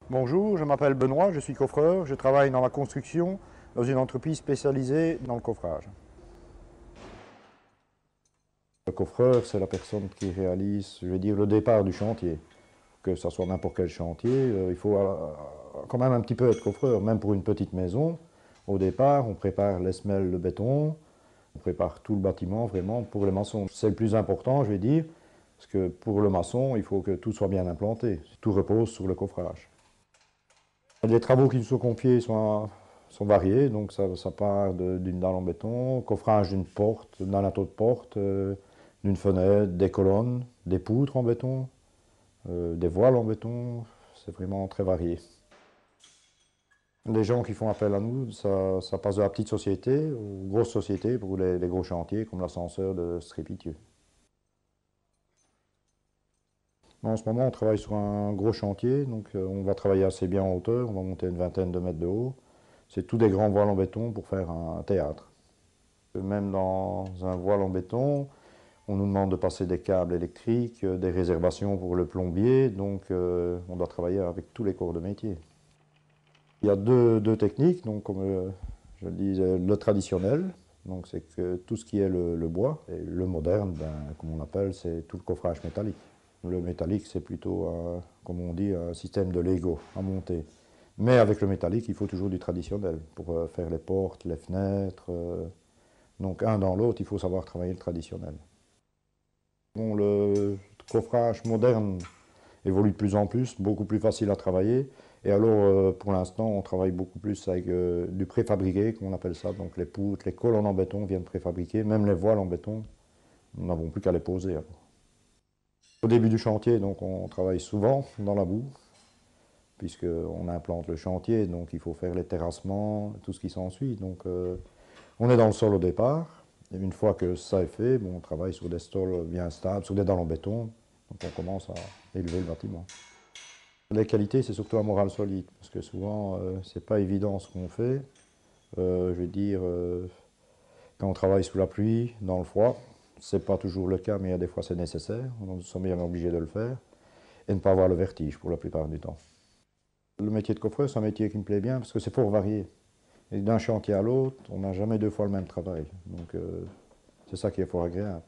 Bonjour, je m'appelle Benoît, je suis coffreur, je travaille dans la construction dans une entreprise spécialisée dans le coffrage. Le coffreur, c'est la personne qui réalise, je vais dire, le départ du chantier. Que ce soit n'importe quel chantier, il faut quand même un petit peu être coffreur, même pour une petite maison. Au départ, on prépare les semelles de béton, on prépare tout le bâtiment vraiment pour les maçons. C'est le plus important, je vais dire, parce que pour le maçon, il faut que tout soit bien implanté. Tout repose sur le coffrage. Les travaux qui nous sont confiés sont variés, donc ça part d'une dalle en béton, coffrage d'une porte, d'un linteau de porte, d'une fenêtre, des colonnes, des poutres en béton, des voiles en béton, c'est vraiment très varié. Les gens qui font appel à nous, ça passe de la petite société aux grosses sociétés pour les gros chantiers comme l'ascenseur de Strépitieux. En ce moment, on travaille sur un gros chantier, donc on va travailler assez bien en hauteur, on va monter une vingtaine de mètres de haut. C'est tous des grands voiles en béton pour faire un théâtre. Même dans un voile en béton, on nous demande de passer des câbles électriques, des réservations pour le plombier, donc on doit travailler avec tous les corps de métier. Il y a deux techniques, donc comme je le dis, le traditionnel, donc c'est que tout ce qui est le bois, et le moderne, comme on l'appelle, c'est tout le coffrage métallique. Le métallique, c'est plutôt, comme on dit, un système de Lego à monter. Mais avec le métallique, il faut toujours du traditionnel pour faire les portes, les fenêtres. Donc un dans l'autre, il faut savoir travailler le traditionnel. Bon, le coffrage moderne évolue de plus en plus, beaucoup plus facile à travailler. Et alors, pour l'instant, on travaille beaucoup plus avec du préfabriqué, comme on appelle ça. Donc les poutres, les colonnes en béton viennent préfabriquées, même les voiles en béton, nous n'avons plus qu'à les poser. Alors. Au début du chantier, donc, on travaille souvent dans la boue, puisqu'on implante le chantier, donc il faut faire les terrassements, tout ce qui s'ensuit. Donc on est dans le sol au départ, et une fois que ça est fait, bon, on travaille sur des sols bien stables, sur des dalles en béton, donc on commence à élever le bâtiment. Les qualités, c'est surtout un moral solide, parce que souvent, c'est pas évident ce qu'on fait. Je vais dire, quand on travaille sous la pluie, dans le froid, c'est pas toujours le cas, mais il y a des fois c'est nécessaire, on sommes bien obligés de le faire, et ne pas avoir le vertige pour la plupart du temps. Le métier de coffreur, c'est un métier qui me plaît bien parce que c'est fort varié. Et d'un chantier à l'autre, on n'a jamais deux fois le même travail. Donc c'est ça qui est fort agréable.